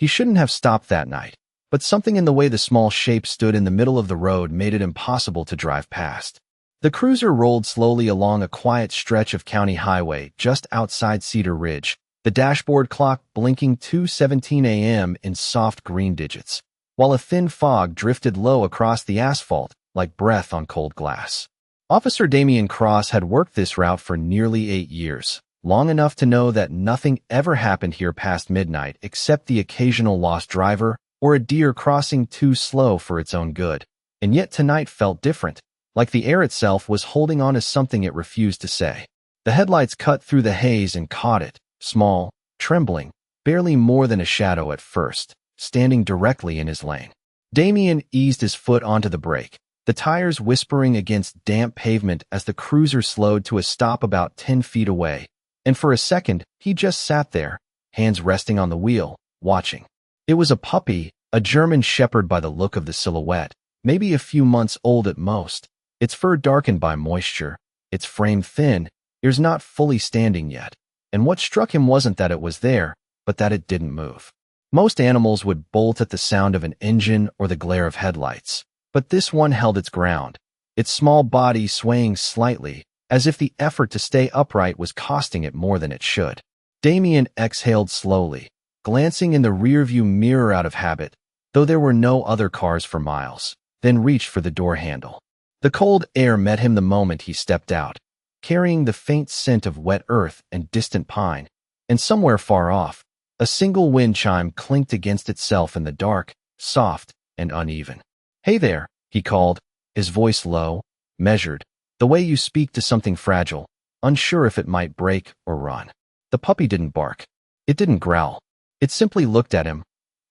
He shouldn't have stopped that night, but something in the way the small shape stood in the middle of the road made it impossible to drive past. The cruiser rolled slowly along a quiet stretch of county highway just outside Cedar Ridge, the dashboard clock blinking 2:17 a.m. in soft green digits, while a thin fog drifted low across the asphalt like breath on cold glass. Officer Damian Cross had worked this route for nearly 8 years, long enough to know that nothing ever happened here past midnight except the occasional lost driver or a deer crossing too slow for its own good. And yet tonight felt different, like the air itself was holding on to something it refused to say. The headlights cut through the haze and caught it, small, trembling, barely more than a shadow at first, standing directly in his lane. Damian eased his foot onto the brake, the tires whispering against damp pavement as the cruiser slowed to a stop about 10 feet away. And for a second, he just sat there, hands resting on the wheel, watching. It was a puppy, a German shepherd by the look of the silhouette, maybe a few months old at most, its fur darkened by moisture, its frame thin, ears not fully standing yet. And what struck him wasn't that it was there, but that it didn't move. Most animals would bolt at the sound of an engine or the glare of headlights, but this one held its ground, its small body swaying slightly, as if the effort to stay upright was costing it more than it should. Damian exhaled slowly, glancing in the rearview mirror out of habit, though there were no other cars for miles, then reached for the door handle. The cold air met him the moment he stepped out, carrying the faint scent of wet earth and distant pine, and somewhere far off, a single wind chime clinked against itself in the dark, soft and uneven. "Hey there," he called, his voice low, measured, the way you speak to something fragile, unsure if it might break or run. The puppy didn't bark. It didn't growl. It simply looked at him,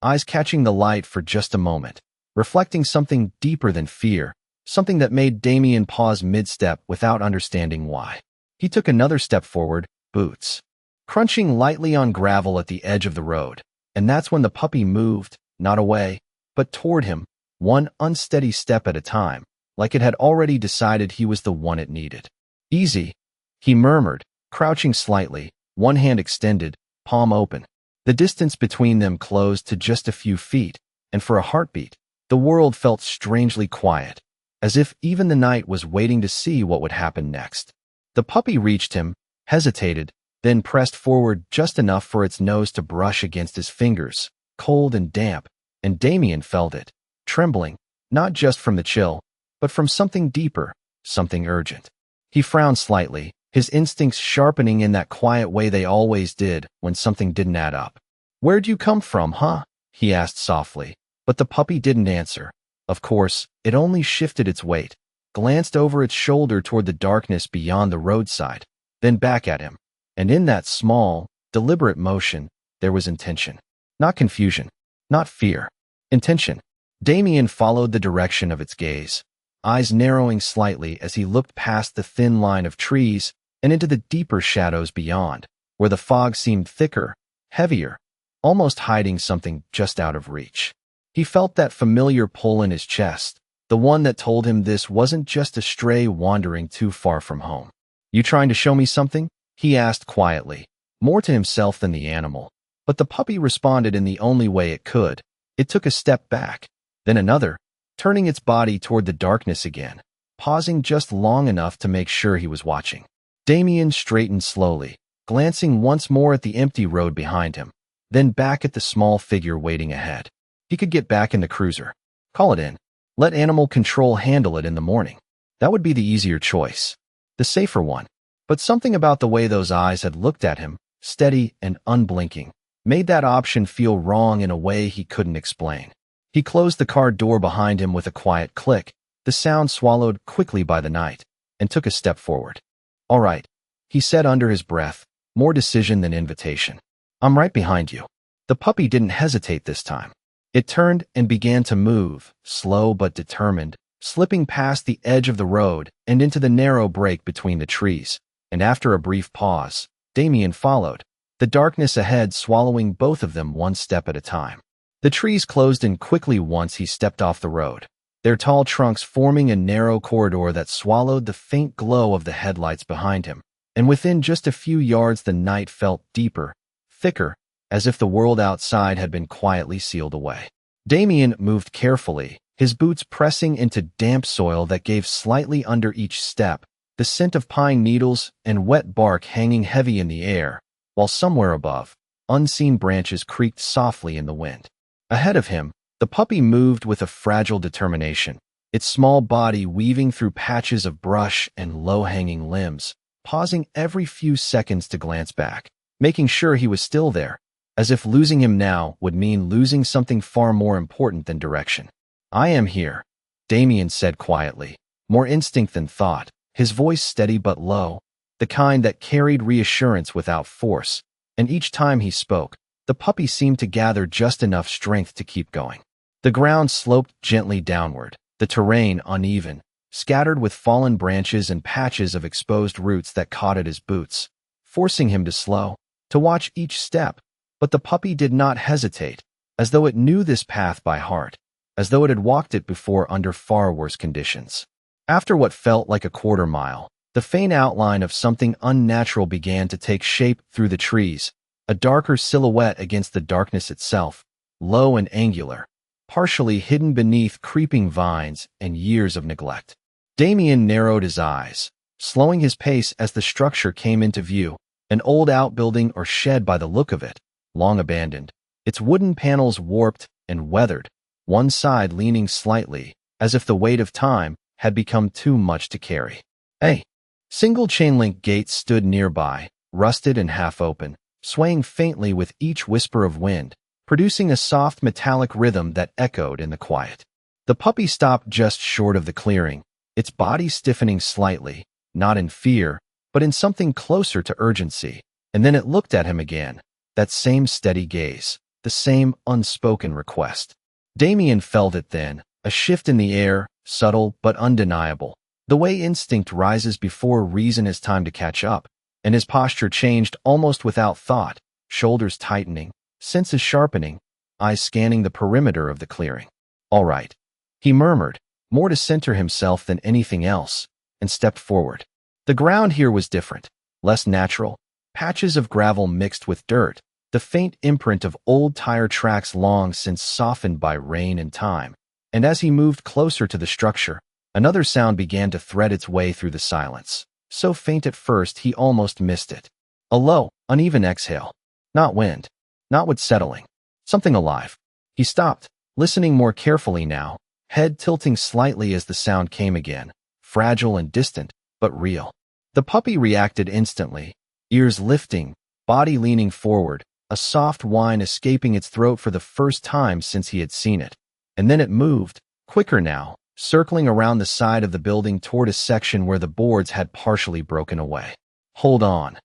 eyes catching the light for just a moment, reflecting something deeper than fear, something that made Damian pause mid-step without understanding why. He took another step forward, boots crunching lightly on gravel at the edge of the road, and that's when the puppy moved, not away, but toward him, one unsteady step at a time, like it had already decided he was the one it needed. "Easy," he murmured, crouching slightly, one hand extended, palm open. The distance between them closed to just a few feet, and for a heartbeat, the world felt strangely quiet, as if even the night was waiting to see what would happen next. The puppy reached him, hesitated, then pressed forward just enough for its nose to brush against his fingers, cold and damp, and Damian felt it, trembling, not just from the chill, but from something deeper, something urgent. He frowned slightly, his instincts sharpening in that quiet way they always did when something didn't add up. "Where'd you come from, huh?" he asked softly, but the puppy didn't answer. Of course, it only shifted its weight, glanced over its shoulder toward the darkness beyond the roadside, then back at him. And in that small, deliberate motion, there was intention. Not confusion, not fear. Intention. Damian followed the direction of its gaze, eyes narrowing slightly as he looked past the thin line of trees and into the deeper shadows beyond, where the fog seemed thicker, heavier, almost hiding something just out of reach. He felt that familiar pull in his chest, the one that told him this wasn't just a stray wandering too far from home. "You trying to show me something?" he asked quietly, more to himself than the animal. But the puppy responded in the only way it could. It took a step back, then another, turning its body toward the darkness again, pausing just long enough to make sure he was watching. Damian straightened slowly, glancing once more at the empty road behind him, then back at the small figure waiting ahead. He could get back in the cruiser, call it in, let animal control handle it in the morning. That would be the easier choice, the safer one. But something about the way those eyes had looked at him, steady and unblinking, made that option feel wrong in a way he couldn't explain. He closed the car door behind him with a quiet click, the sound swallowed quickly by the night, and took a step forward. "All right," he said under his breath, more decision than invitation. "I'm right behind you." The puppy didn't hesitate this time. It turned and began to move, slow but determined, slipping past the edge of the road and into the narrow break between the trees. And after a brief pause, Damian followed, the darkness ahead swallowing both of them one step at a time. The trees closed in quickly once he stepped off the road, their tall trunks forming a narrow corridor that swallowed the faint glow of the headlights behind him. And within just a few yards the night felt deeper, thicker, as if the world outside had been quietly sealed away. Damien moved carefully, his boots pressing into damp soil that gave slightly under each step, the scent of pine needles and wet bark hanging heavy in the air, while somewhere above, unseen branches creaked softly in the wind. Ahead of him, the puppy moved with a fragile determination, its small body weaving through patches of brush and low-hanging limbs, pausing every few seconds to glance back, making sure he was still there, as if losing him now would mean losing something far more important than direction. "I am here," Damien said quietly, more instinct than thought, his voice steady but low, the kind that carried reassurance without force, and each time he spoke, the puppy seemed to gather just enough strength to keep going. The ground sloped gently downward, the terrain uneven, scattered with fallen branches and patches of exposed roots that caught at his boots, forcing him to slow, to watch each step. But the puppy did not hesitate, as though it knew this path by heart, as though it had walked it before under far worse conditions. After what felt like a quarter mile, the faint outline of something unnatural began to take shape through the trees, a darker silhouette against the darkness itself, low and angular, partially hidden beneath creeping vines and years of neglect. Damien narrowed his eyes, slowing his pace as the structure came into view, an old outbuilding or shed by the look of it, long abandoned, its wooden panels warped and weathered, one side leaning slightly, as if the weight of time had become too much to carry. A single chain-link gate stood nearby, rusted and half-open, swaying faintly with each whisper of wind, producing a soft metallic rhythm that echoed in the quiet. The puppy stopped just short of the clearing, its body stiffening slightly, not in fear, but in something closer to urgency, and then it looked at him again, that same steady gaze, the same unspoken request. Damien felt it then, a shift in the air, subtle but undeniable, the way instinct rises before reason has time to catch up, and his posture changed almost without thought, shoulders tightening, senses sharpening, eyes scanning the perimeter of the clearing. "All right," he murmured, more to center himself than anything else, and stepped forward. The ground here was different, less natural, patches of gravel mixed with dirt, the faint imprint of old tire tracks long since softened by rain and time, and as he moved closer to the structure, another sound began to thread its way through the silence, so faint at first he almost missed it. A low, uneven exhale. Not wind, not wood settling, something alive. He stopped, listening more carefully now, head tilting slightly as the sound came again, fragile and distant, but real. The puppy reacted instantly, ears lifting, body leaning forward, a soft whine escaping its throat for the first time since he had seen it. And then it moved, quicker now, circling around the side of the building toward a section where the boards had partially broken away. "Hold on,"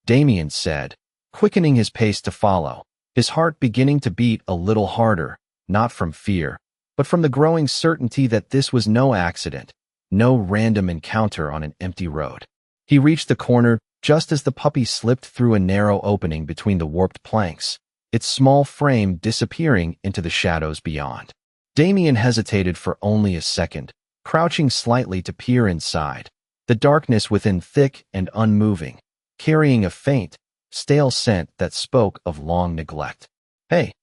Damien said, quickening his pace to follow, his heart beginning to beat a little harder, not from fear, but from the growing certainty that this was no accident, no random encounter on an empty road. He reached the corner just as the puppy slipped through a narrow opening between the warped planks, its small frame disappearing into the shadows beyond. Damien hesitated for only a second, crouching slightly to peer inside, the darkness within thick and unmoving, carrying a faint, stale scent that spoke of long neglect. "Hey,"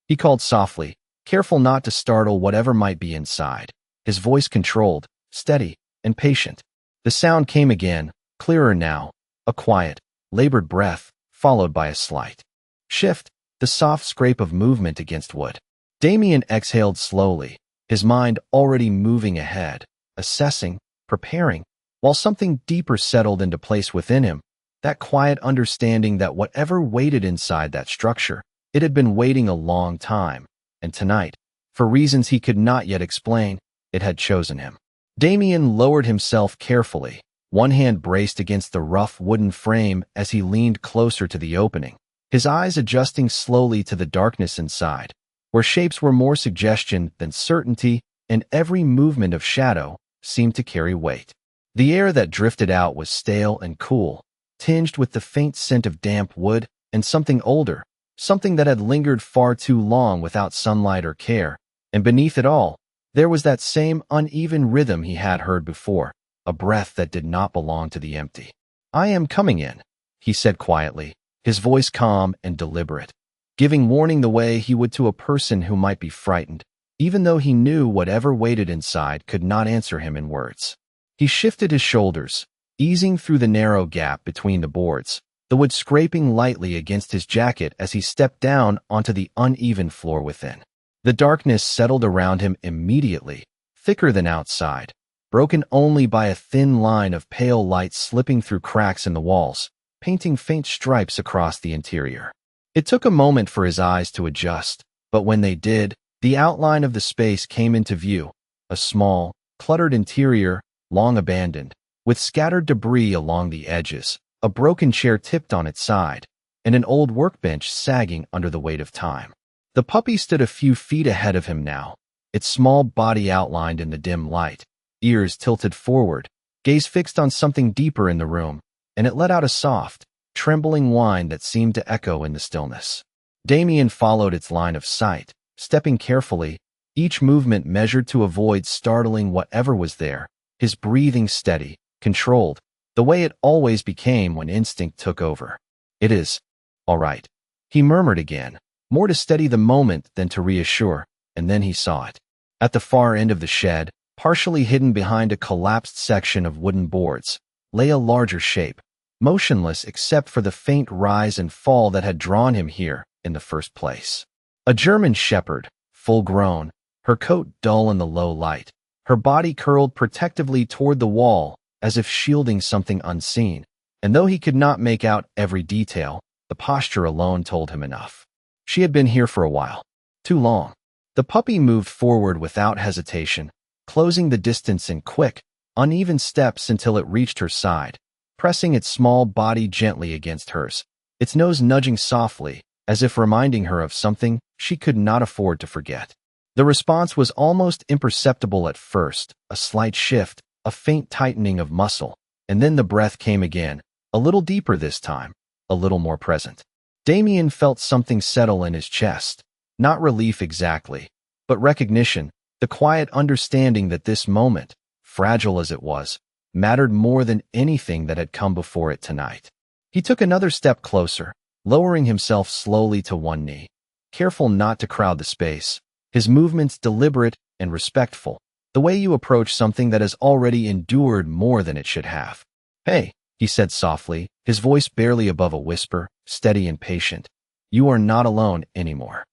he called softly, careful not to startle whatever might be inside, his voice controlled, steady, and patient. The sound came again, clearer now, a quiet, labored breath, followed by a slight shift, the soft scrape of movement against wood. Damien exhaled slowly, his mind already moving ahead, assessing, preparing, while something deeper settled into place within him, that quiet understanding that whatever waited inside that structure, it had been waiting a long time, and tonight, for reasons he could not yet explain, it had chosen him. Damien lowered himself carefully, one hand braced against the rough wooden frame as he leaned closer to the opening, his eyes adjusting slowly to the darkness inside, where shapes were more suggestion than certainty, and every movement of shadow seemed to carry weight. The air that drifted out was stale and cool, tinged with the faint scent of damp wood and something older, something that had lingered far too long without sunlight or care, and beneath it all, there was that same uneven rhythm he had heard before, a breath that did not belong to the empty. "I am coming in," he said quietly, his voice calm and deliberate. giving warning the way he would to a person who might be frightened, even though he knew whatever waited inside could not answer him in words. He shifted his shoulders, easing through the narrow gap between the boards, the wood scraping lightly against his jacket as he stepped down onto the uneven floor within. The darkness settled around him immediately, thicker than outside, broken only by a thin line of pale light slipping through cracks in the walls, painting faint stripes across the interior. It took a moment for his eyes to adjust, but when they did, the outline of the space came into view, a small, cluttered interior, long abandoned, with scattered debris along the edges, a broken chair tipped on its side, and an old workbench sagging under the weight of time. The puppy stood a few feet ahead of him now, its small body outlined in the dim light, ears tilted forward, gaze fixed on something deeper in the room, and it let out a soft, trembling whine that seemed to echo in the stillness. Damien followed its line of sight, stepping carefully, each movement measured to avoid startling whatever was there, his breathing steady, controlled, the way it always became when instinct took over. "It is all right," he murmured again, more to steady the moment than to reassure, and then he saw it. At the far end of the shed, partially hidden behind a collapsed section of wooden boards, lay a larger shape, motionless except for the faint rise and fall that had drawn him here in the first place. A German shepherd, full-grown, her coat dull in the low light, her body curled protectively toward the wall as if shielding something unseen, and though he could not make out every detail, the posture alone told him enough. She had been here for a while. Too long. The puppy moved forward without hesitation, closing the distance in quick, uneven steps until it reached her side, pressing its small body gently against hers, its nose nudging softly, as if reminding her of something she could not afford to forget. The response was almost imperceptible at first, a slight shift, a faint tightening of muscle, and then the breath came again, a little deeper this time, a little more present. Damien felt something settle in his chest, not relief exactly, but recognition, the quiet understanding that this moment, fragile as it was, mattered more than anything that had come before it tonight. He took another step closer, lowering himself slowly to one knee, careful not to crowd the space, his movements deliberate and respectful, the way you approach something that has already endured more than it should have. "Hey," he said softly, his voice barely above a whisper, steady and patient. "You are not alone anymore."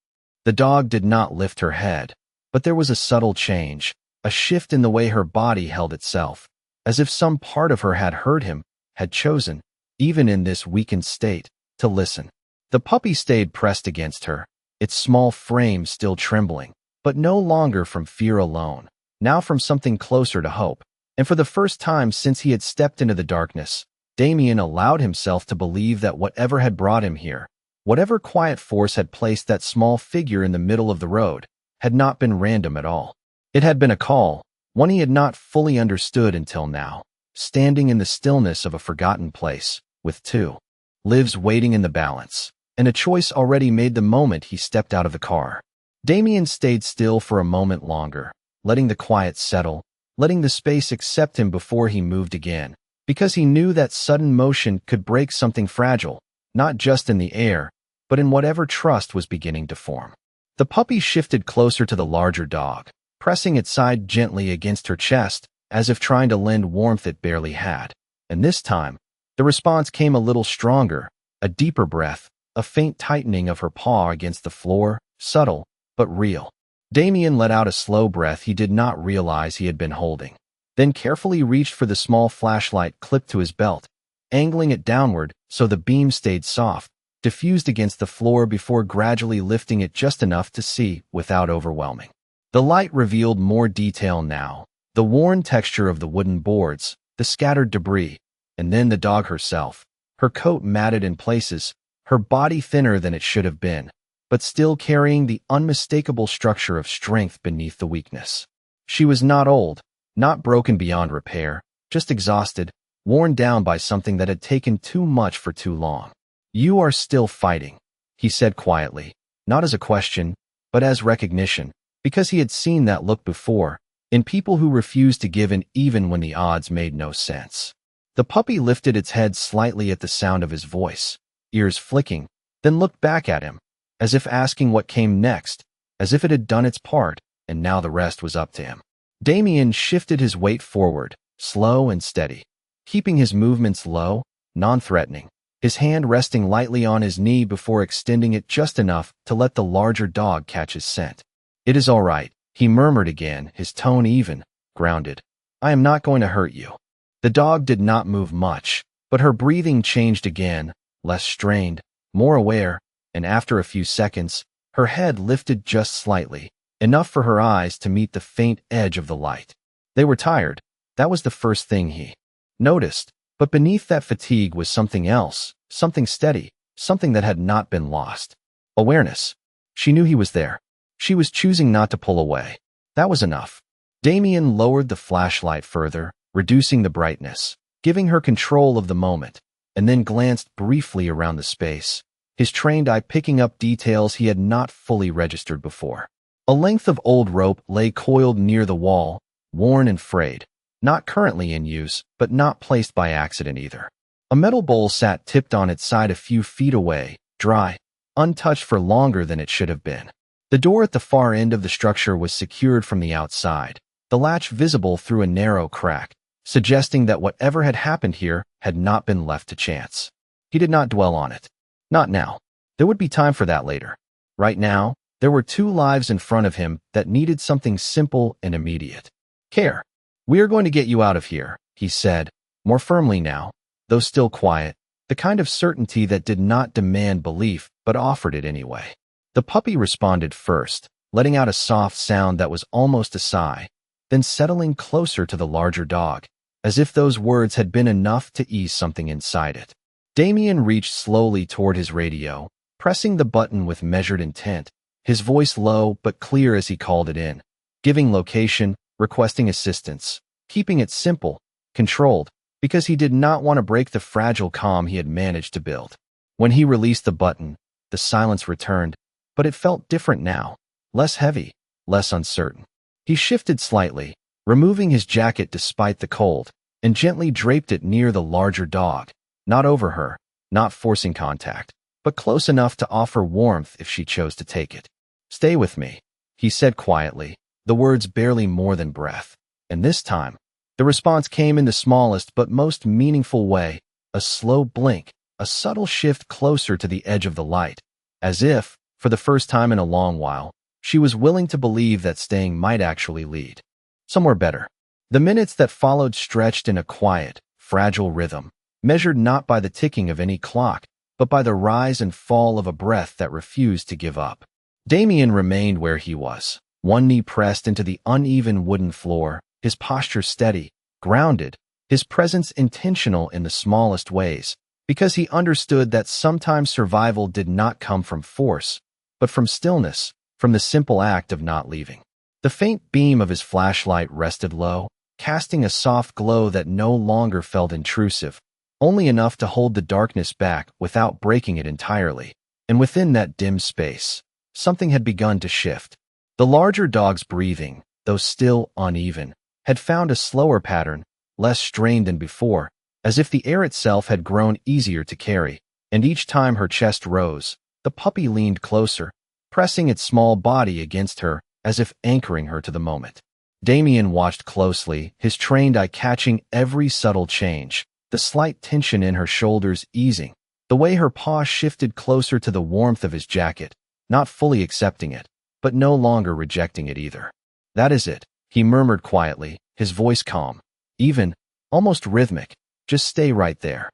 The dog did not lift her head, but there was a subtle change, a shift in the way her body held itself, as if some part of her had heard him, had chosen, even in this weakened state, to listen. The puppy stayed pressed against her, its small frame still trembling, but no longer from fear alone, now from something closer to hope, and for the first time since he had stepped into the darkness, Damien allowed himself to believe that whatever had brought him here, whatever quiet force had placed that small figure in the middle of the road, had not been random at all. It had been a call, one he had not fully understood until now, standing in the stillness of a forgotten place, with two lives waiting in the balance, and a choice already made the moment he stepped out of the car. Damien stayed still for a moment longer, letting the quiet settle, letting the space accept him before he moved again, because he knew that sudden motion could break something fragile, not just in the air, but in whatever trust was beginning to form. The puppy shifted closer to the larger dog, pressing its side gently against her chest, as if trying to lend warmth it barely had. And this time, the response came a little stronger, a deeper breath, a faint tightening of her paw against the floor, subtle, but real. Damien let out a slow breath he did not realize he had been holding, then carefully reached for the small flashlight clipped to his belt, angling it downward so the beam stayed soft, diffused against the floor before gradually lifting it just enough to see without overwhelming. The light revealed more detail now, the worn texture of the wooden boards, the scattered debris, and then the dog herself, her coat matted in places, her body thinner than it should have been, but still carrying the unmistakable structure of strength beneath the weakness. She was not old, not broken beyond repair, just exhausted, worn down by something that had taken too much for too long. "You are still fighting," he said quietly, not as a question, but as recognition, because he had seen that look before, in people who refused to give in even when the odds made no sense. The puppy lifted its head slightly at the sound of his voice, ears flicking, then looked back at him, as if asking what came next, as if it had done its part, and now the rest was up to him. Damien shifted his weight forward, slow and steady, keeping his movements low, non-threatening, his hand resting lightly on his knee before extending it just enough to let the larger dog catch his scent. "It is all right," he murmured again, his tone even, grounded. "I am not going to hurt you." The dog did not move much, but her breathing changed again, less strained, more aware, and after a few seconds, her head lifted just slightly, enough for her eyes to meet the faint edge of the light. They were tired. That was the first thing he noticed, but beneath that fatigue was something else, something steady, something that had not been lost. Awareness. She knew he was there. She was choosing not to pull away. That was enough. Damien lowered the flashlight further, reducing the brightness, giving her control of the moment, and then glanced briefly around the space, his trained eye picking up details he had not fully registered before. A length of old rope lay coiled near the wall, worn and frayed, not currently in use, but not placed by accident either. A metal bowl sat tipped on its side a few feet away, dry, untouched for longer than it should have been. The door at the far end of the structure was secured from the outside, the latch visible through a narrow crack, suggesting that whatever had happened here had not been left to chance. He did not dwell on it. Not now. There would be time for that later. Right now, there were 2 lives in front of him that needed something simple and immediate. Care. "We are going to get you out of here," he said, more firmly now, though still quiet, the kind of certainty that did not demand belief but offered it anyway. The puppy responded first, letting out a soft sound that was almost a sigh, then settling closer to the larger dog, as if those words had been enough to ease something inside it. Damien reached slowly toward his radio, pressing the button with measured intent, his voice low but clear as he called it in, giving location, requesting assistance, keeping it simple, controlled, because he did not want to break the fragile calm he had managed to build. When he released the button, the silence returned, but it felt different now, less heavy, less uncertain. He shifted slightly, removing his jacket despite the cold, and gently draped it near the larger dog, not over her, not forcing contact, but close enough to offer warmth if she chose to take it. "Stay with me," he said quietly, the words barely more than breath. And this time, the response came in the smallest but most meaningful way, a slow blink, a subtle shift closer to the edge of the light, as if, for the first time in a long while, she was willing to believe that staying might actually lead somewhere better. The minutes that followed stretched in a quiet, fragile rhythm, measured not by the ticking of any clock, but by the rise and fall of a breath that refused to give up. Damien remained where he was, one knee pressed into the uneven wooden floor, his posture steady, grounded, his presence intentional in the smallest ways, because he understood that sometimes survival did not come from force, but from stillness, from the simple act of not leaving. The faint beam of his flashlight rested low, casting a soft glow that no longer felt intrusive, only enough to hold the darkness back without breaking it entirely. And within that dim space, something had begun to shift. The larger dog's breathing, though still uneven, had found a slower pattern, less strained than before, as if the air itself had grown easier to carry, and each time her chest rose, the puppy leaned closer, pressing its small body against her as if anchoring her to the moment. Damien watched closely, his trained eye catching every subtle change, the slight tension in her shoulders easing, the way her paw shifted closer to the warmth of his jacket, not fully accepting it, but no longer rejecting it either. "That is it," he murmured quietly, his voice calm, even, almost rhythmic. "Just stay right there."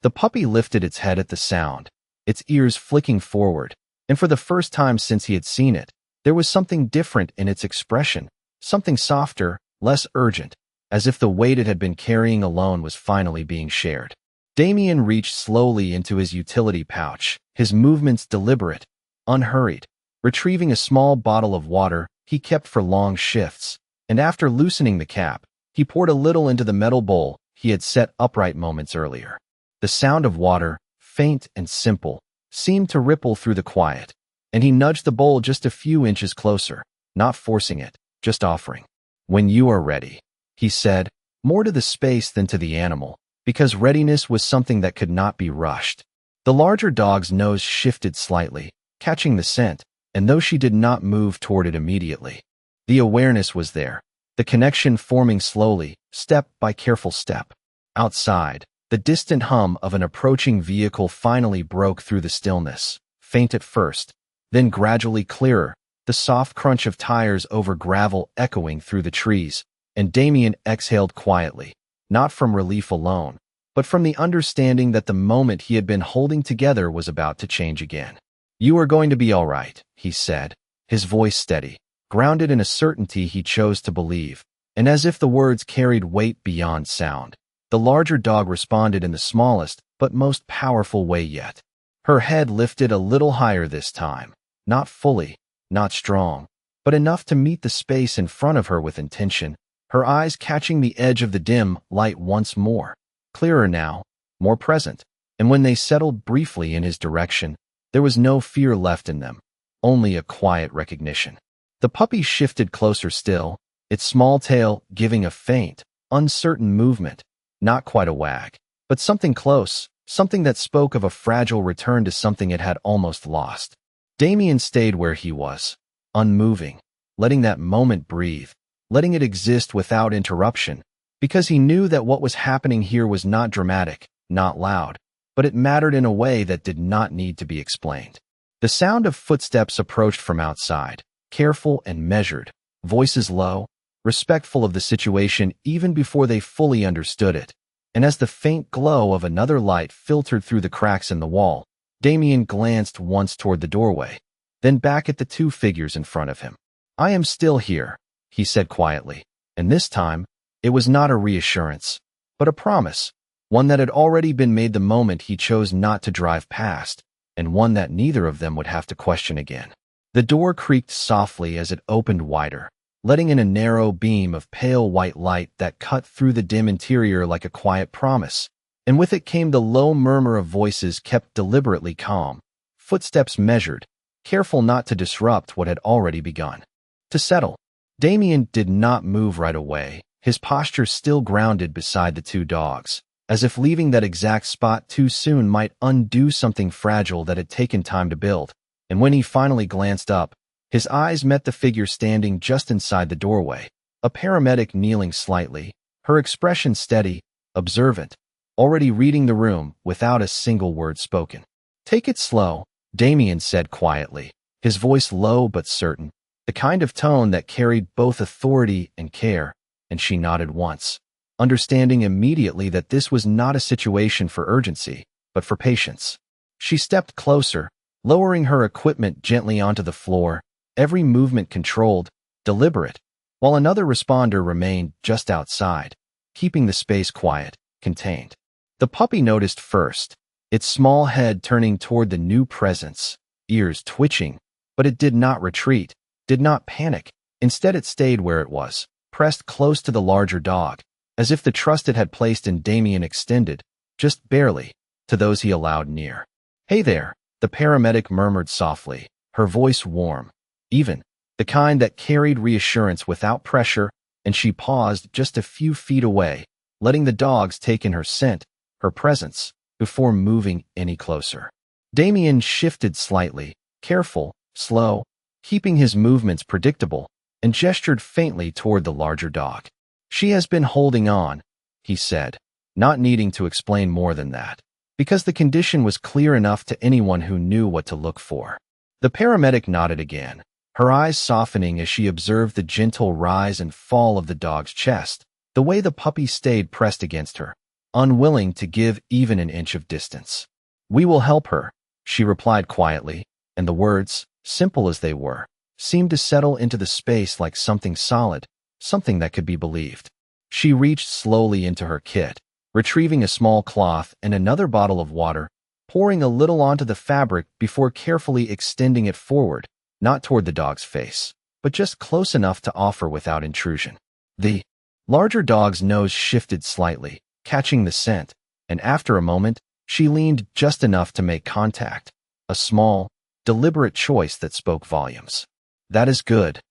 The puppy lifted its head at the sound, its ears flicking forward, and for the first time since he had seen it, there was something different in its expression, something softer, less urgent, as if the weight it had been carrying alone was finally being shared. Damien reached slowly into his utility pouch, his movements deliberate, unhurried. Retrieving a small bottle of water he kept for long shifts, and after loosening the cap, he poured a little into the metal bowl he had set upright moments earlier. The sound of water, faint and simple, seemed to ripple through the quiet, and he nudged the bowl just a few inches closer, not forcing it, just offering. "When you are ready," he said, more to the space than to the animal, because readiness was something that could not be rushed. The larger dog's nose shifted slightly, catching the scent, and though she did not move toward it immediately, the awareness was there, the connection forming slowly, step by careful step. Outside, the distant hum of an approaching vehicle finally broke through the stillness, faint at first, then gradually clearer, the soft crunch of tires over gravel echoing through the trees, and Damien exhaled quietly, not from relief alone, but from the understanding that the moment he had been holding together was about to change again. "You are going to be all right," he said, his voice steady, grounded in a certainty he chose to believe, and as if the words carried weight beyond sound. The larger dog responded in the smallest but most powerful way yet. Her head lifted a little higher this time, not fully, not strong, but enough to meet the space in front of her with intention, her eyes catching the edge of the dim light once more, clearer now, more present, and when they settled briefly in his direction, there was no fear left in them, only a quiet recognition. The puppy shifted closer still, its small tail giving a faint, uncertain movement, not quite a wag, but something close, something that spoke of a fragile return to something it had almost lost. Damien stayed where he was, unmoving, letting that moment breathe, letting it exist without interruption, because he knew that what was happening here was not dramatic, not loud, but it mattered in a way that did not need to be explained. The sound of footsteps approached from outside, careful and measured, voices low, respectful of the situation even before they fully understood it, and as the faint glow of another light filtered through the cracks in the wall, Damien glanced once toward the doorway, then back at the two figures in front of him. "I am still here," he said quietly, and this time, it was not a reassurance, but a promise, one that had already been made the moment he chose not to drive past, and one that neither of them would have to question again. The door creaked softly as it opened wider, letting in a narrow beam of pale white light that cut through the dim interior like a quiet promise, and with it came the low murmur of voices kept deliberately calm, footsteps measured, careful not to disrupt what had already begun. To settle, Damien did not move right away, his posture still grounded beside the two dogs, as if leaving that exact spot too soon might undo something fragile that had taken time to build, and when he finally glanced up, his eyes met the figure standing just inside the doorway, a paramedic kneeling slightly, her expression steady, observant, already reading the room without a single word spoken. "Take it slow," Damien said quietly, his voice low but certain, the kind of tone that carried both authority and care, and she nodded once, understanding immediately that this was not a situation for urgency, but for patience. She stepped closer, lowering her equipment gently onto the floor, every movement controlled, deliberate, while another responder remained just outside, keeping the space quiet, contained. The puppy noticed first, its small head turning toward the new presence, ears twitching, but it did not retreat, did not panic. Instead it stayed where it was, pressed close to the larger dog, as if the trust it had placed in Damien extended, just barely, to those he allowed near. "Hey there," the paramedic murmured softly, her voice warm, even, the kind that carried reassurance without pressure, and she paused just a few feet away, letting the dogs take in her scent, her presence, before moving any closer. Damien shifted slightly, careful, slow, keeping his movements predictable, and gestured faintly toward the larger dog. "She has been holding on," he said, not needing to explain more than that, because the condition was clear enough to anyone who knew what to look for. The paramedic nodded again, her eyes softening as she observed the gentle rise and fall of the dog's chest, the way the puppy stayed pressed against her, unwilling to give even an inch of distance. "We will help her," she replied quietly, and the words, simple as they were, seemed to settle into the space like something solid, something that could be believed. She reached slowly into her kit, retrieving a small cloth and another bottle of water, pouring a little onto the fabric before carefully extending it forward, not toward the dog's face, but just close enough to offer without intrusion. The larger dog's nose shifted slightly, catching the scent, and after a moment, she leaned just enough to make contact, a small, deliberate choice that spoke volumes. "That is good,"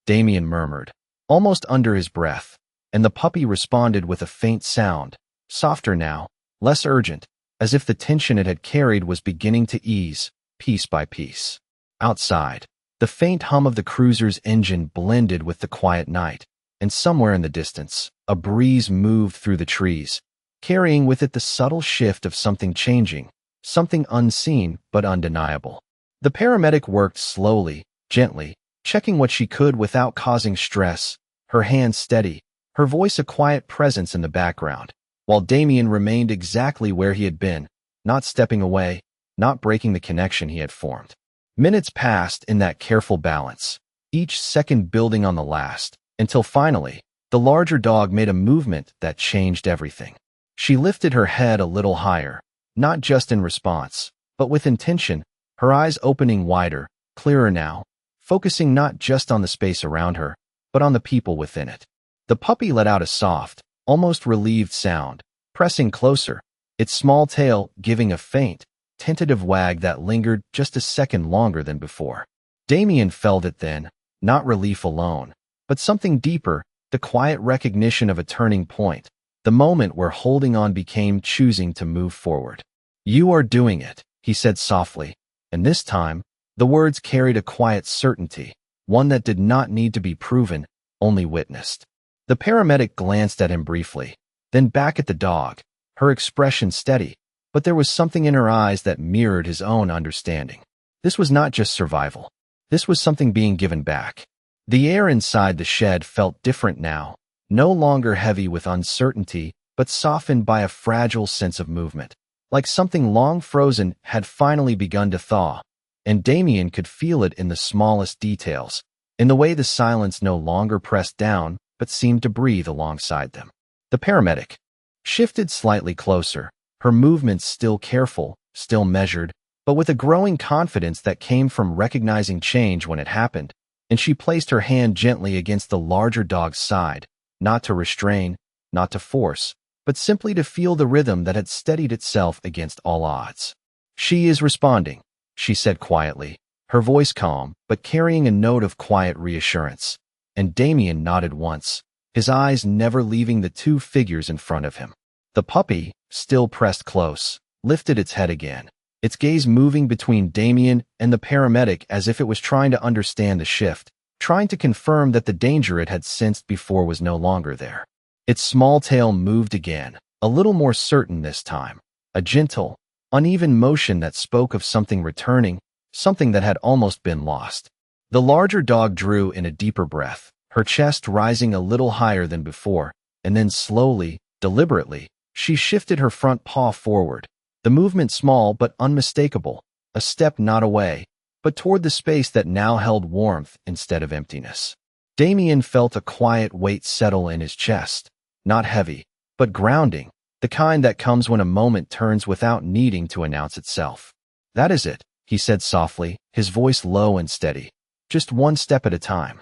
Damien murmured, almost under his breath, and the puppy responded with a faint sound, softer now, less urgent, as if the tension it had carried was beginning to ease, piece by piece. Outside, the faint hum of the cruiser's engine blended with the quiet night, and somewhere in the distance, a breeze moved through the trees, carrying with it the subtle shift of something changing, something unseen but undeniable. The paramedic worked slowly, gently, checking what she could without causing stress, her hands steady, her voice a quiet presence in the background, while Damien remained exactly where he had been, not stepping away, not breaking the connection he had formed. Minutes passed in that careful balance, each second building on the last, until finally, the larger dog made a movement that changed everything. She lifted her head a little higher, not just in response, but with intention, her eyes opening wider, clearer now, focusing not just on the space around her, but on the people within it. The puppy let out a soft, almost relieved sound, pressing closer, its small tail giving a faint, tentative wag that lingered just a second longer than before. Damien felt it then, not relief alone, but something deeper, the quiet recognition of a turning point, the moment where holding on became choosing to move forward. "You are doing it," he said softly, and this time, the words carried a quiet certainty, one that did not need to be proven, only witnessed. The paramedic glanced at him briefly, then back at the dog, her expression steady, but there was something in her eyes that mirrored his own understanding. This was not just survival. This was something being given back. The air inside the shed felt different now, no longer heavy with uncertainty, but softened by a fragile sense of movement, like something long frozen had finally begun to thaw, and Damien could feel it in the smallest details, in the way the silence no longer pressed down, but seemed to breathe alongside them. The paramedic shifted slightly closer, her movements still careful, still measured, but with a growing confidence that came from recognizing change when it happened, and she placed her hand gently against the larger dog's side, not to restrain, not to force, but simply to feel the rhythm that had steadied itself against all odds. "She is responding," she said quietly, her voice calm, but carrying a note of quiet reassurance. And Damien nodded once, his eyes never leaving the two figures in front of him. The puppy, still pressed close, lifted its head again, its gaze moving between Damien and the paramedic as if it was trying to understand the shift, trying to confirm that the danger it had sensed before was no longer there. Its small tail moved again, a little more certain this time, a gentle, uneven motion that spoke of something returning, something that had almost been lost. The larger dog drew in a deeper breath, her chest rising a little higher than before, and then slowly, deliberately, she shifted her front paw forward, the movement small but unmistakable, a step not away, but toward the space that now held warmth instead of emptiness. Damien felt a quiet weight settle in his chest, not heavy, but grounding, the kind that comes when a moment turns without needing to announce itself. "That is it," he said softly, his voice low and steady. "Just one step at a time."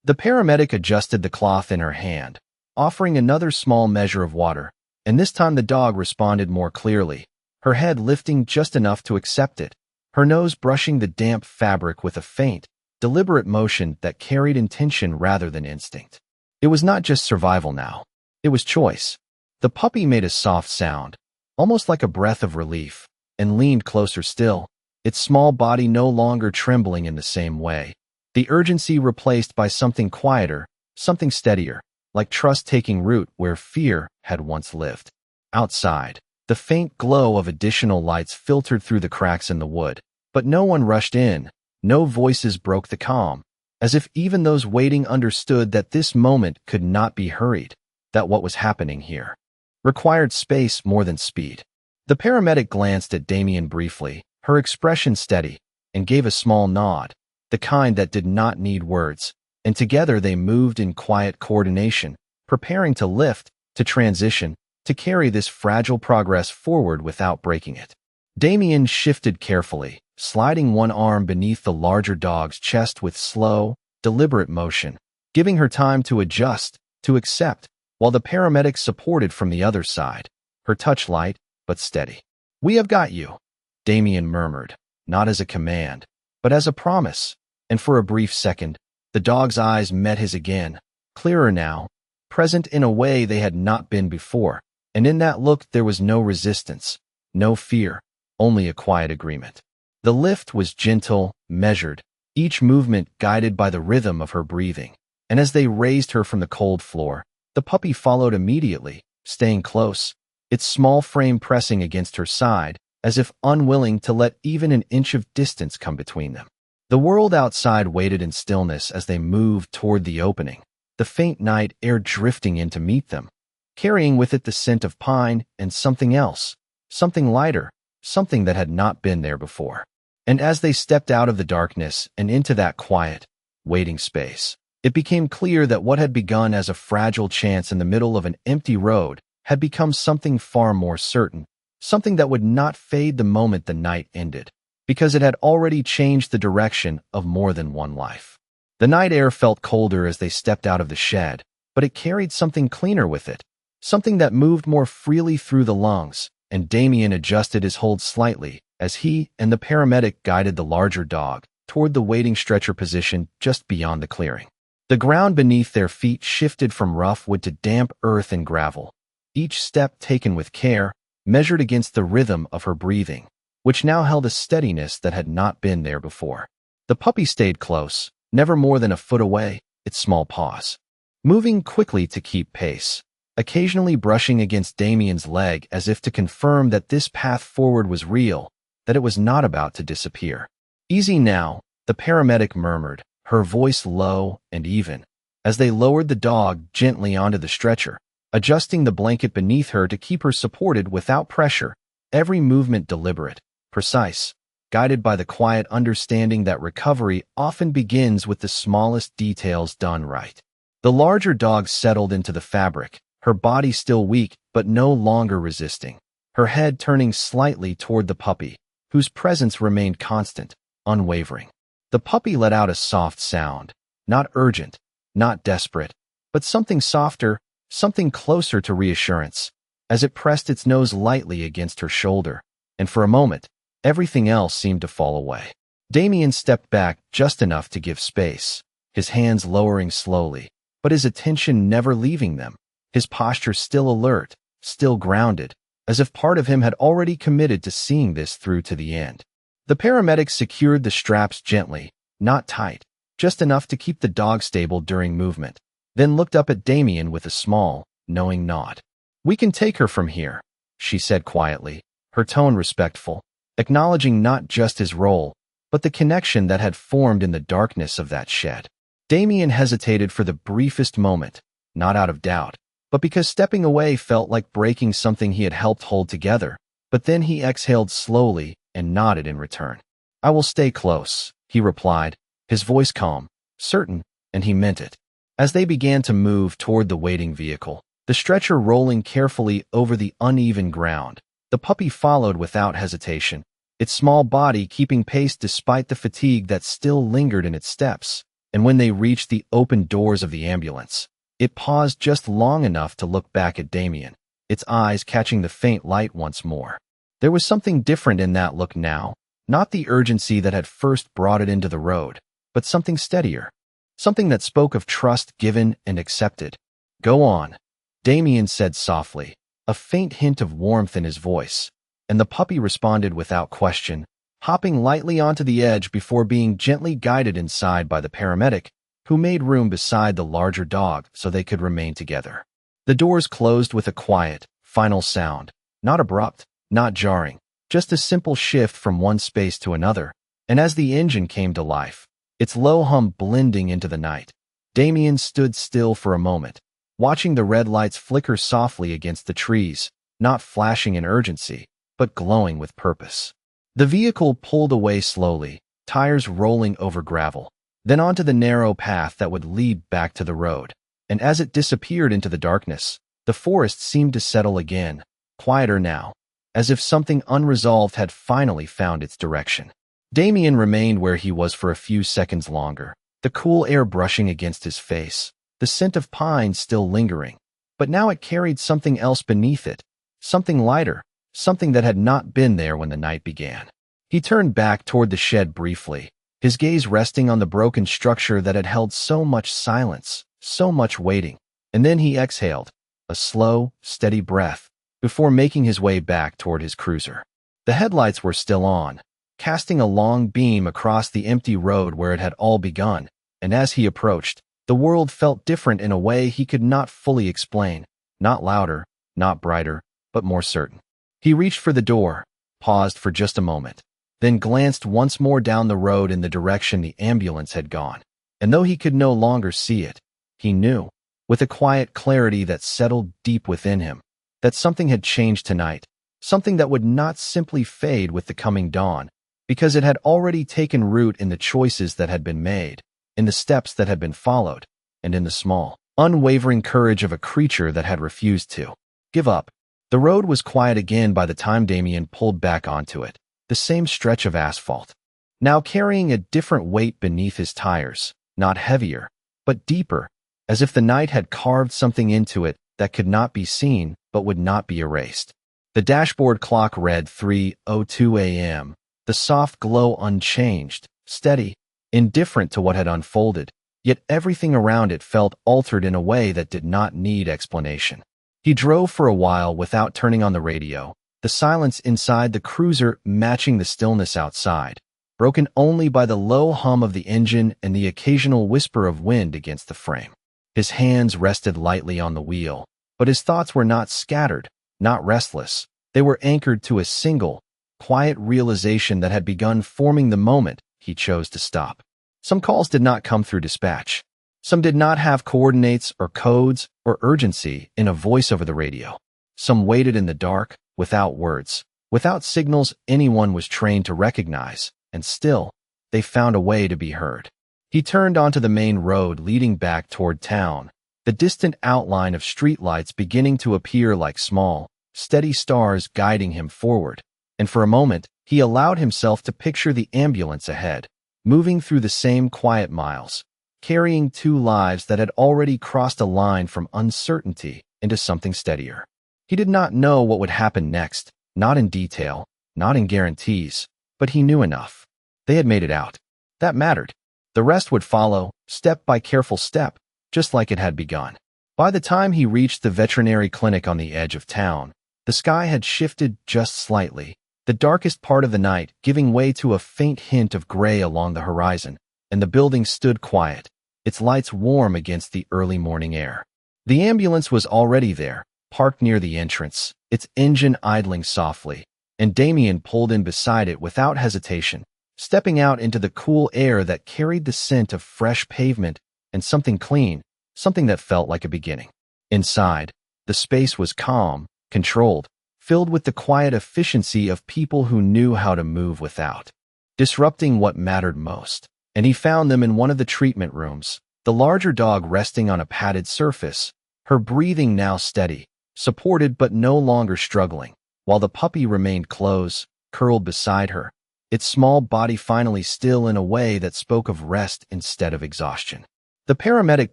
The paramedic adjusted the cloth in her hand, offering another small measure of water, and this time the dog responded more clearly, her head lifting just enough to accept it, her nose brushing the damp fabric with a faint, deliberate motion that carried intention rather than instinct. It was not just survival now. It was choice. The puppy made a soft sound, almost like a breath of relief, and leaned closer still, its small body no longer trembling in the same way, the urgency replaced by something quieter, something steadier, like trust taking root where fear had once lived. Outside, the faint glow of additional lights filtered through the cracks in the wood, but no one rushed in, no voices broke the calm, as if even those waiting understood that this moment could not be hurried, that what was happening here required space more than speed. The paramedic glanced at Damien briefly, her expression steady, and gave a small nod, the kind that did not need words, and together they moved in quiet coordination, preparing to lift, to transition, to carry this fragile progress forward without breaking it. Damien shifted carefully, sliding one arm beneath the larger dog's chest with slow, deliberate motion, giving her time to adjust, to accept, while the paramedic supported from the other side, her touch light, but steady. "We have got you," Damien murmured, not as a command, but as a promise, and for a brief second, the dog's eyes met his again, clearer now, present in a way they had not been before, and in that look there was no resistance, no fear, only a quiet agreement. The lift was gentle, measured, each movement guided by the rhythm of her breathing. And as they raised her from the cold floor, the puppy followed immediately, staying close, its small frame pressing against her side, as if unwilling to let even an inch of distance come between them. The world outside waited in stillness as they moved toward the opening, the faint night air drifting in to meet them, carrying with it the scent of pine and something else, something lighter, something that had not been there before. And as they stepped out of the darkness and into that quiet, waiting space, it became clear that what had begun as a fragile chance in the middle of an empty road had become something far more certain, something that would not fade the moment the night ended, because it had already changed the direction of more than one life. The night air felt colder as they stepped out of the shed, but it carried something cleaner with it, something that moved more freely through the lungs, and Damien adjusted his hold slightly as he and the paramedic guided the larger dog toward the waiting stretcher position just beyond the clearing. The ground beneath their feet shifted from rough wood to damp earth and gravel, each step taken with care, measured against the rhythm of her breathing, which now held a steadiness that had not been there before. The puppy stayed close, never more than a foot away, its small paws moving quickly to keep pace, occasionally brushing against Damien's leg as if to confirm that this path forward was real, that it was not about to disappear. "Easy now," the paramedic murmured, her voice low and even, as they lowered the dog gently onto the stretcher, adjusting the blanket beneath her to keep her supported without pressure, every movement deliberate, precise, guided by the quiet understanding that recovery often begins with the smallest details done right. The larger dog settled into the fabric, her body still weak but no longer resisting, her head turning slightly toward the puppy, whose presence remained constant, unwavering. The puppy let out a soft sound, not urgent, not desperate, but something softer, something closer to reassurance, as it pressed its nose lightly against her shoulder, and for a moment, everything else seemed to fall away. Damien stepped back just enough to give space, his hands lowering slowly, but his attention never leaving them, his posture still alert, still grounded, as if part of him had already committed to seeing this through to the end. The paramedic secured the straps gently, not tight, just enough to keep the dog stable during movement, then looked up at Damien with a small, knowing nod. "We can take her from here," she said quietly, her tone respectful, acknowledging not just his role, but the connection that had formed in the darkness of that shed. Damien hesitated for the briefest moment, not out of doubt, but because stepping away felt like breaking something he had helped hold together, but then he exhaled slowly and nodded in return. "I will stay close," he replied, his voice calm, certain, and he meant it. As they began to move toward the waiting vehicle, the stretcher rolling carefully over the uneven ground, the puppy followed without hesitation, its small body keeping pace despite the fatigue that still lingered in its steps. And when they reached the open doors of the ambulance, it paused just long enough to look back at Damien, its eyes catching the faint light once more. There was something different in that look now, not the urgency that had first brought it into the road, but something steadier, something that spoke of trust given and accepted. "Go on," Damien said softly, a faint hint of warmth in his voice, and the puppy responded without question, hopping lightly onto the edge before being gently guided inside by the paramedic, who made room beside the larger dog so they could remain together. The doors closed with a quiet, final sound, not abrupt, not jarring, just a simple shift from one space to another, and as the engine came to life, its low hum blending into the night, Damien stood still for a moment, watching the red lights flicker softly against the trees, not flashing in urgency, but glowing with purpose. The vehicle pulled away slowly, tires rolling over gravel, then onto the narrow path that would lead back to the road, and as it disappeared into the darkness, the forest seemed to settle again, quieter now, as if something unresolved had finally found its direction. Damien remained where he was for a few seconds longer, the cool air brushing against his face, the scent of pine still lingering, but now it carried something else beneath it, something lighter, something that had not been there when the night began. He turned back toward the shed briefly, his gaze resting on the broken structure that had held so much silence, so much waiting, and then he exhaled, a slow, steady breath, before making his way back toward his cruiser. The headlights were still on, casting a long beam across the empty road where it had all begun, and as he approached, the world felt different in a way he could not fully explain, not louder, not brighter, but more certain. He reached for the door, paused for just a moment, then glanced once more down the road in the direction the ambulance had gone. And though he could no longer see it, he knew, with a quiet clarity that settled deep within him, that something had changed tonight, something that would not simply fade with the coming dawn, because it had already taken root in the choices that had been made, in the steps that had been followed, and in the small, unwavering courage of a creature that had refused to give up. The road was quiet again by the time Damien pulled back onto it, the same stretch of asphalt, now carrying a different weight beneath his tires, not heavier, but deeper, as if the night had carved something into it that could not be seen but would not be erased. The dashboard clock read 3:02 a.m., the soft glow unchanged, steady, indifferent to what had unfolded, yet everything around it felt altered in a way that did not need explanation. He drove for a while without turning on the radio, the silence inside the cruiser matching the stillness outside, broken only by the low hum of the engine and the occasional whisper of wind against the frame. His hands rested lightly on the wheel, but his thoughts were not scattered, not restless. They were anchored to a single, quiet realization that had begun forming the moment he chose to stop. Some calls did not come through dispatch. Some did not have coordinates or codes or urgency in a voice over the radio. Some waited in the dark, without words, without signals anyone was trained to recognize, and still, they found a way to be heard. He turned onto the main road leading back toward town, the distant outline of streetlights beginning to appear like small, steady stars guiding him forward, and for a moment, he allowed himself to picture the ambulance ahead, moving through the same quiet miles, carrying two lives that had already crossed a line from uncertainty into something steadier. He did not know what would happen next, not in detail, not in guarantees, but he knew enough. They had made it out. That mattered. The rest would follow, step by careful step, just like it had begun. By the time he reached the veterinary clinic on the edge of town, the sky had shifted just slightly, the darkest part of the night giving way to a faint hint of gray along the horizon, and the building stood quiet, its lights warm against the early morning air. The ambulance was already there, parked near the entrance, its engine idling softly, and Damien pulled in beside it without hesitation, stepping out into the cool air that carried the scent of fresh pavement and something clean, something that felt like a beginning. Inside, the space was calm, controlled, filled with the quiet efficiency of people who knew how to move without disrupting what mattered most. And he found them in one of the treatment rooms, the larger dog resting on a padded surface, her breathing now steady, supported but no longer struggling, while the puppy remained close, curled beside her, its small body finally still in a way that spoke of rest instead of exhaustion. The paramedic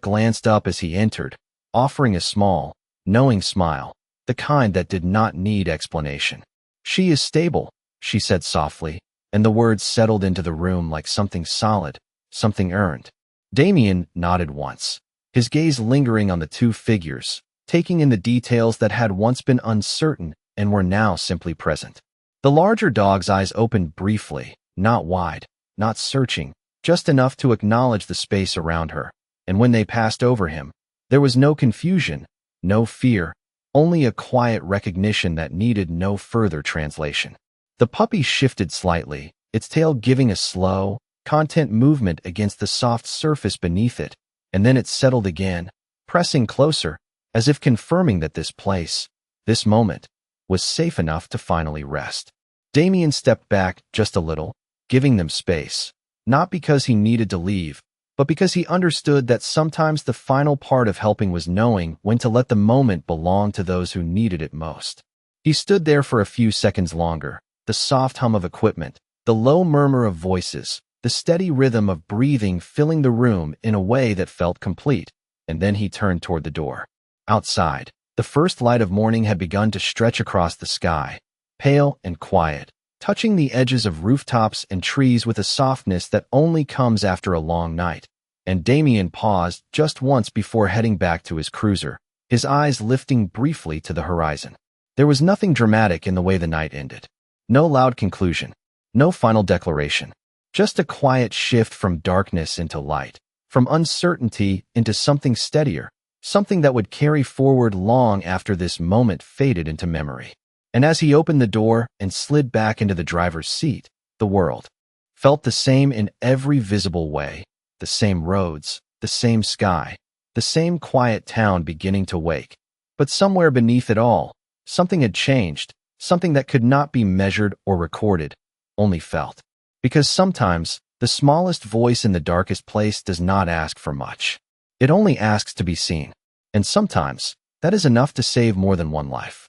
glanced up as he entered, offering a small, knowing smile, the kind that did not need explanation. "She is stable," she said softly, and the words settled into the room like something solid, something earned. Damien nodded once, his gaze lingering on the two figures, taking in the details that had once been uncertain and were now simply present. The larger dog's eyes opened briefly, not wide, not searching, just enough to acknowledge the space around her, and when they passed over him, there was no confusion, no fear, only a quiet recognition that needed no further translation. The puppy shifted slightly, its tail giving a slow, content movement against the soft surface beneath it, and then it settled again, pressing closer, as if confirming that this place, this moment, was safe enough to finally rest. Damien stepped back just a little, giving them space, not because he needed to leave, but because he understood that sometimes the final part of helping was knowing when to let the moment belong to those who needed it most. He stood there for a few seconds longer, the soft hum of equipment, the low murmur of voices, the steady rhythm of breathing filling the room in a way that felt complete, and then he turned toward the door. Outside, the first light of morning had begun to stretch across the sky, pale and quiet, touching the edges of rooftops and trees with a softness that only comes after a long night. And Damien paused just once before heading back to his cruiser, his eyes lifting briefly to the horizon. There was nothing dramatic in the way the night ended. No loud conclusion. No final declaration. Just a quiet shift from darkness into light, from uncertainty into something steadier, something that would carry forward long after this moment faded into memory. And as he opened the door and slid back into the driver's seat, the world felt the same in every visible way. The same roads, the same sky, the same quiet town beginning to wake. But somewhere beneath it all, something had changed, something that could not be measured or recorded, only felt. Because sometimes, the smallest voice in the darkest place does not ask for much. It only asks to be seen. And sometimes, that is enough to save more than one life.